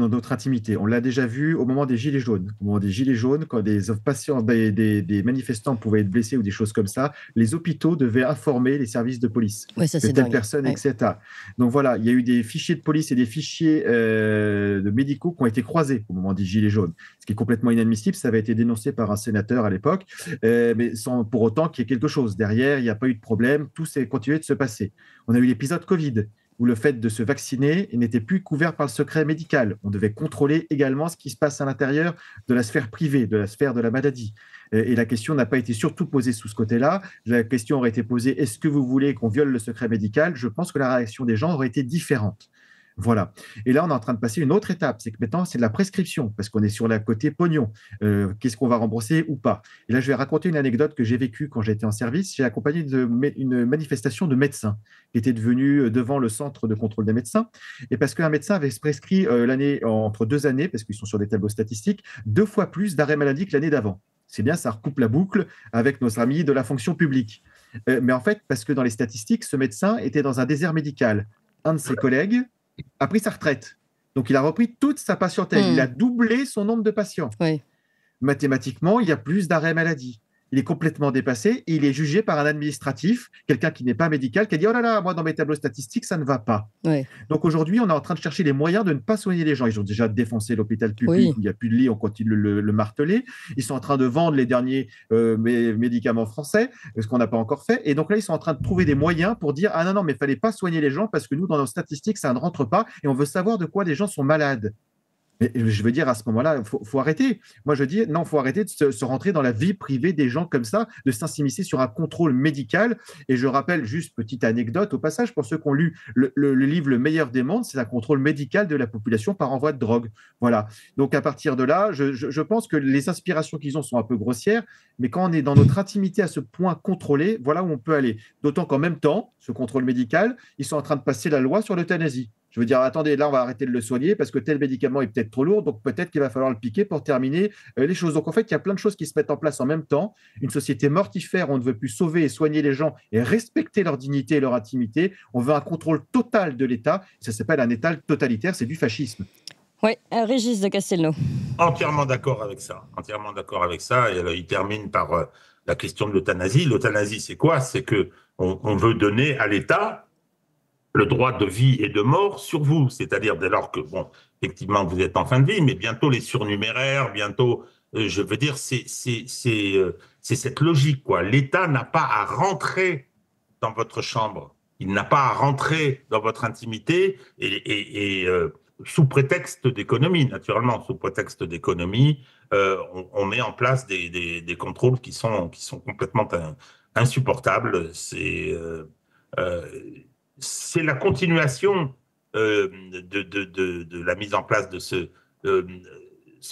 notre intimité. On l'a déjà vu au moment des Gilets jaunes. Au moment des Gilets jaunes, quand des patients, des manifestants pouvaient être blessés ou des choses comme ça, les hôpitaux devaient informer les services de police de telle personne, etc. Donc voilà, il y a eu des fichiers de police et des fichiers de médicaux qui ont été croisés au moment des Gilets jaunes. Ce qui est complètement inadmissible. Ça avait été dénoncé par un sénateur à l'époque, mais sans pour autant qu'il y ait quelque chose. Derrière, il n'y a pas eu de problème. Tout s'est continué de se passer. On a eu l'épisode Covid, où le fait de se vacciner n'était plus couvert par le secret médical. On devait contrôler également ce qui se passe à l'intérieur de la sphère privée, de la sphère de la maladie. Et la question n'a pas été surtout posée sous ce côté-là. La question aurait été posée, est-ce que vous voulez qu'on viole le secret médical? Je pense que la réaction des gens aurait été différente. Voilà. Et là, on est en train de passer une autre étape. C'est que maintenant, c'est de la prescription, parce qu'on est sur le côté pognon. Qu'est-ce qu'on va rembourser ou pas? Et là, je vais raconter une anecdote que j'ai vécue quand j'étais en service. J'ai accompagné une manifestation de médecins qui était devenue devant le centre de contrôle des médecins. Et parce qu'un médecin avait prescrit entre 2 années, parce qu'ils sont sur des tableaux statistiques, 2 fois plus d'arrêts maladie que l'année d'avant. C'est bien, ça recoupe la boucle avec nos amis de la fonction publique. Mais en fait, parce que dans les statistiques, ce médecin était dans un désert médical. Un de ses collègues a pris sa retraite. Donc, il a repris toute sa patientèle. Il a doublé son nombre de patients. Oui. Mathématiquement, il y a plus d'arrêts maladie. Il est complètement dépassé et il est jugé par un administratif, quelqu'un qui n'est pas médical, qui a dit « Oh là là, moi, dans mes tableaux statistiques, ça ne va pas. Oui. » Donc, aujourd'hui, on est en train de chercher les moyens de ne pas soigner les gens. Ils ont déjà défoncé l'hôpital public, Oui. où il n'y a plus de lit, on continue de le marteler. Ils sont en train de vendre les derniers médicaments français, ce qu'on n'a pas encore fait. Et donc là, ils sont en train de trouver des moyens pour dire « Ah non, mais il ne fallait pas soigner les gens parce que nous, dans nos statistiques, ça ne rentre pas et on veut savoir de quoi les gens sont malades. » Mais je veux dire, à ce moment-là, il faut arrêter. Moi, je dis, non, il faut arrêter de se rentrer dans la vie privée des gens comme ça, de s'immiscer sur un contrôle médical. Et je rappelle, juste petite anecdote au passage, pour ceux qui ont lu le livre Le meilleur des mondes, c'est un contrôle médical de la population par envoi de drogue. Voilà. Donc, à partir de là, je pense que les aspirations qu'ils ont sont un peu grossières, mais quand on est dans notre intimité à ce point contrôlé, voilà où on peut aller. D'autant qu'en même temps, ce contrôle médical, ils sont en train de passer la loi sur l'euthanasie. Je veux dire, attendez, là, on va arrêter de le soigner parce que tel médicament est peut-être trop lourd, donc peut-être qu'il va falloir le piquer pour terminer les choses. Donc, en fait, il y a plein de choses qui se mettent en place en même temps. Une société mortifère, on ne veut plus sauver et soigner les gens et respecter leur dignité et leur intimité. On veut un contrôle total de l'État. Ça s'appelle un État totalitaire, c'est du fascisme. Oui, Régis de Castelnau. Entièrement d'accord avec ça. Entièrement d'accord avec ça. Et il termine par la question de l'euthanasie. L'euthanasie, c'est quoi? C'est qu'on veut donner à l'État le droit de vie et de mort sur vous. C'est-à-dire dès lors que, bon, effectivement, vous êtes en fin de vie, mais bientôt les surnuméraires, bientôt, je veux dire, c'est cette logique, quoi. L'État n'a pas à rentrer dans votre chambre. Il n'a pas à rentrer dans votre intimité et sous prétexte d'économie, naturellement, sous prétexte d'économie, on met en place des contrôles qui sont complètement insupportables. C'est la continuation de la mise en place de ce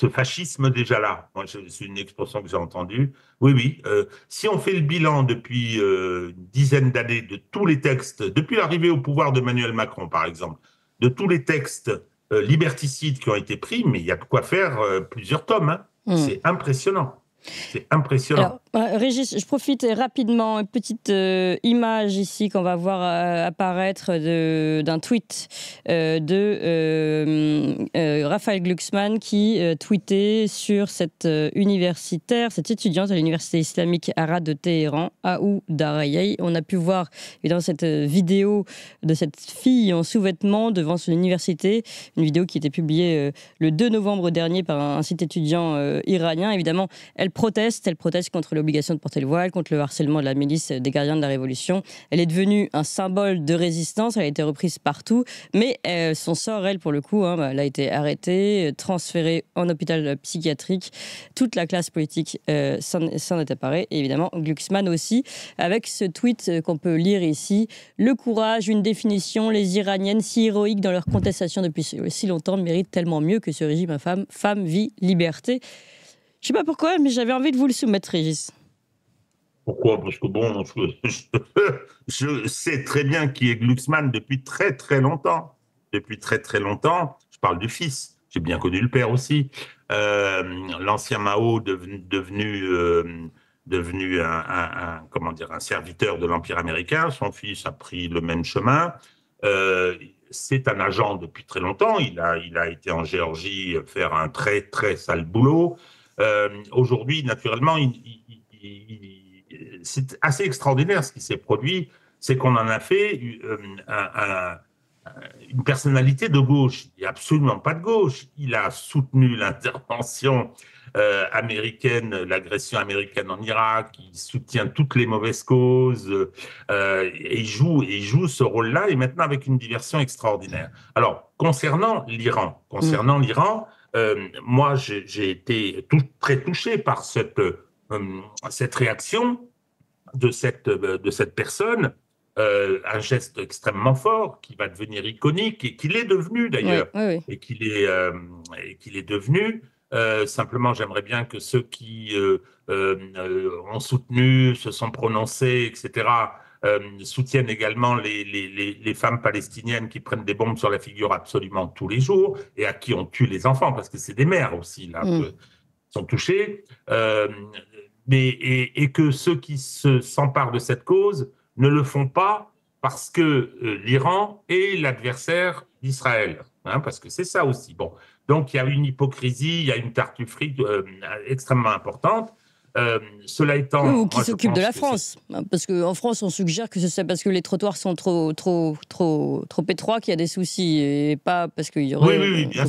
fascisme déjà là. Moi, c'est une expression que j'ai entendue. Oui, oui. Si on fait le bilan depuis une dizaine d'années de tous les textes, depuis l'arrivée au pouvoir d'Emmanuel Macron, par exemple, de tous les textes liberticides qui ont été pris, mais il y a de quoi faire plusieurs tomes. Hein. C'est impressionnant. C'est impressionnant. Alors, Régis, je profite rapidement, une petite image ici qu'on va voir apparaître d'un tweet de Raphaël Glucksmann qui tweetait sur cette universitaire, cette étudiante à l'université islamique arabe de Téhéran, Aou Darayei. On a pu voir dans cette vidéo de cette fille en sous-vêtements devant son université, une vidéo qui était publiée le 2 novembre dernier par un site étudiant iranien. Évidemment, elle proteste contre l'obligation de porter le voile, contre le harcèlement de la milice des gardiens de la Révolution. Elle est devenue un symbole de résistance, elle a été reprise partout, mais son sort, elle, pour le coup, elle a été arrêtée, transférée en hôpital psychiatrique. Toute la classe politique s'en est apparée, et évidemment Glucksmann aussi, avec ce tweet qu'on peut lire ici. Le courage, une définition, les Iraniennes, si héroïques dans leur contestation depuis si longtemps, méritent tellement mieux que ce régime infâme. Femme, vie, liberté. Je ne sais pas pourquoi, mais j'avais envie de vous le soumettre, Régis. Pourquoi? Parce que bon, je sais très bien qui est Glucksmann depuis très très longtemps. Depuis très très longtemps, je parle du fils, j'ai bien connu le père aussi. L'ancien Mao devenu un serviteur de l'Empire américain. Son fils a pris le même chemin. C'est un agent depuis très longtemps. Il a été en Géorgie faire un très très sale boulot. Aujourd'hui, naturellement, c'est assez extraordinaire ce qui s'est produit, c'est qu'on en a fait une personnalité de gauche. Il n'est absolument pas de gauche. Il a soutenu l'intervention américaine, l'agression américaine en Irak, il soutient toutes les mauvaises causes, et il joue ce rôle-là, et maintenant avec une diversion extraordinaire. Alors, concernant l'Iran, moi, j'ai été très touché par cette réaction de cette personne, un geste extrêmement fort qui va devenir iconique et qu'il est devenu d'ailleurs, oui. et qu'il est devenu. Simplement, j'aimerais bien que ceux qui ont soutenu, se sont prononcés, etc., soutiennent également les femmes palestiniennes qui prennent des bombes sur la figure absolument tous les jours et à qui on tue les enfants, parce que c'est des mères aussi là qui sont touchées, et que ceux qui s'emparent de cette cause ne le font pas parce que l'Iran est l'adversaire d'Israël, parce que c'est ça aussi. Bon, donc il y a une hypocrisie, il y a une tartufferie extrêmement importante. Cela étant, ou qui s'occupe de la France, parce qu'en France on suggère que c'est parce que les trottoirs sont trop étroits qu'il y a des soucis, et pas parce qu'il y aurait oui, bien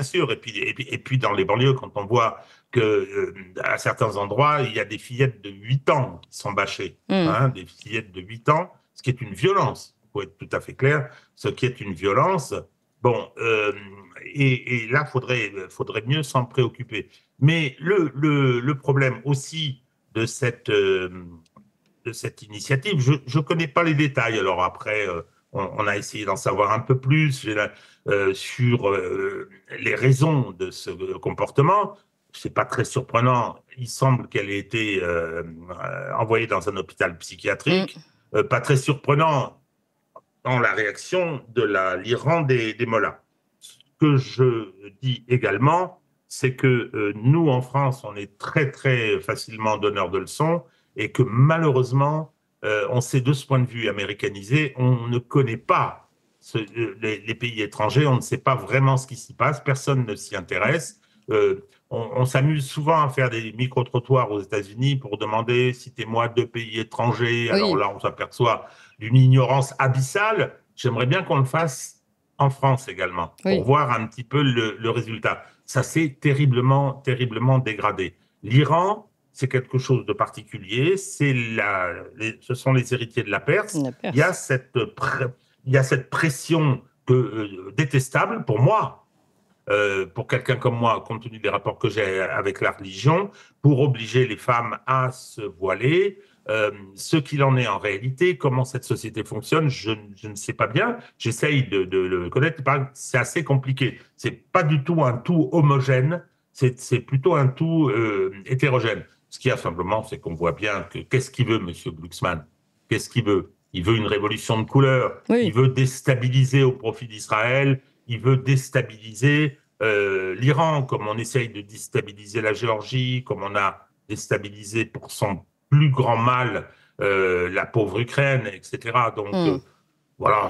sûr. Et puis dans les banlieues, quand on voit que à certains endroits il y a des fillettes de 8 ans qui sont bâchées, des fillettes de 8 ans, ce qui est une violence, il faut être tout à fait clair, ce qui est une violence. Bon, et là, faudrait mieux s'en préoccuper. Mais le problème aussi de cette initiative, je ne connais pas les détails. Alors après, on a essayé d'en savoir un peu plus sur les raisons de ce comportement. C'est pas très surprenant. Il semble qu'elle ait été envoyée dans un hôpital psychiatrique. Pas très surprenant dans la réaction de l'Iran des Mollahs. Ce que je dis également, c'est que nous, en France, on est très, très facilement donneurs de leçons et que malheureusement, on sait de ce point de vue américanisé, on ne connaît pas les pays étrangers, on ne sait pas vraiment ce qui s'y passe, personne ne s'y intéresse. On s'amuse souvent à faire des micro-trottoirs aux États-Unis pour demander citez-moi 2 pays étrangers. Oui. Alors là, on s'aperçoit d'une ignorance abyssale. J'aimerais bien qu'on le fasse en France également, pour voir un petit peu le résultat. Ça s'est terriblement, terriblement dégradé. L'Iran, c'est quelque chose de particulier. Ce sont les héritiers de la Perse. Il y a cette pression détestable pour moi. Pour quelqu'un comme moi, compte tenu des rapports que j'ai avec la religion, pour obliger les femmes à se voiler. Ce qu'il en est en réalité, comment cette société fonctionne, je ne sais pas bien. J'essaye de le connaître. C'est assez compliqué. C'est pas du tout un tout homogène. C'est plutôt un tout hétérogène. Ce qu'il y a simplement, c'est qu'on voit bien que qu'est-ce qu'il veut, Monsieur Glucksmann? Qu'est-ce qu'il veut? Il veut une révolution de couleur. Oui. Il veut déstabiliser au profit d'Israël. Il veut déstabiliser l'Iran, comme on essaye de déstabiliser la Géorgie, comme on a déstabilisé pour son plus grand mal la pauvre Ukraine, etc. Donc, voilà.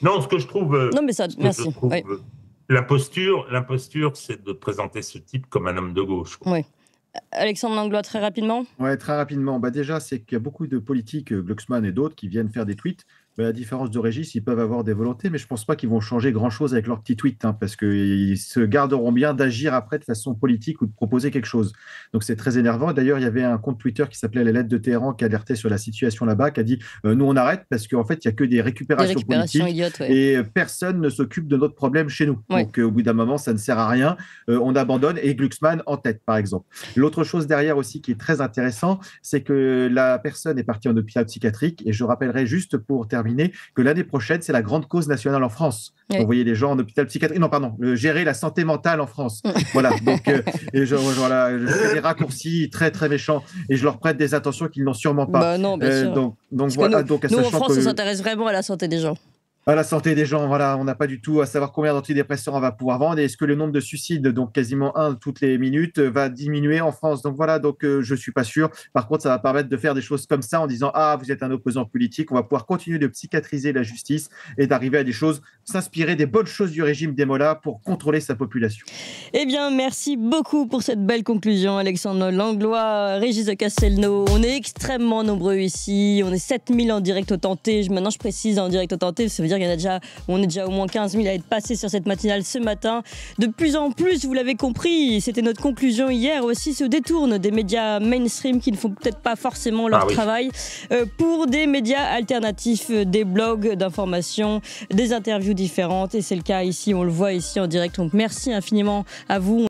Non, ce que je trouve... Non, mais ça, merci. L'imposture, c'est de présenter ce type comme un homme de gauche. Oui. Alexandre Langlois, très rapidement. Oui, très rapidement. Déjà, c'est qu'il y a beaucoup de politiques, Glucksmann et d'autres, qui viennent faire des tweets. À la différence de Régis, ils peuvent avoir des volontés, mais je ne pense pas qu'ils vont changer grand-chose avec leurs petits tweets, parce qu'ils se garderont bien d'agir après de façon politique ou de proposer quelque chose. Donc c'est très énervant. D'ailleurs, il y avait un compte Twitter qui s'appelait Les Lettres de Téhéran qui alertait sur la situation là-bas, qui a dit nous on arrête parce qu'en fait, il n'y a que des récupérations politiques idiotes, et personne ne s'occupe de notre problème chez nous. Donc au bout d'un moment, ça ne sert à rien. On abandonne et Glucksmann en tête, par exemple. L'autre chose derrière aussi qui est très intéressant, c'est que la personne est partie en hôpital psychiatrique et je rappellerai juste pour terminer que l'année prochaine, c'est la grande cause nationale en France. Oui. Envoyer les gens en hôpital psychiatrique. Non, pardon, gérer la santé mentale en France. Voilà. Donc, et je fais des raccourcis très, très méchants et je leur prête des attentions qu'ils n'ont sûrement pas. Non, bien sûr. Donc voilà. Nous, en France, on s'intéresse vraiment à la santé des gens. À la santé des gens, voilà, on n'a pas du tout à savoir combien d'antidépresseurs on va pouvoir vendre et est-ce que le nombre de suicides, donc quasiment 1 toutes les minutes, va diminuer en France. Donc voilà, je suis pas sûr. Par contre, ça va permettre de faire des choses comme ça en disant vous êtes un opposant politique, on va pouvoir continuer de psychiatriser la justice et d'arriver à des choses, s'inspirer des bonnes choses du régime des Mollahs pour contrôler sa population. Eh bien, merci beaucoup pour cette belle conclusion, Alexandre Langlois, Régis de Castelnau. On est extrêmement nombreux ici, on est 7000 en direct autenté. Maintenant, je précise en direct autenté, ça veut dire on est déjà au moins 15 000 à être passés sur cette matinale ce matin. De plus en plus, vous l'avez compris, c'était notre conclusion hier aussi, se détournent des médias mainstream qui ne font peut-être pas forcément leur travail pour des médias alternatifs, des blogs d'information, des interviews différentes. Et c'est le cas ici, on le voit ici en direct. Donc merci infiniment à vous.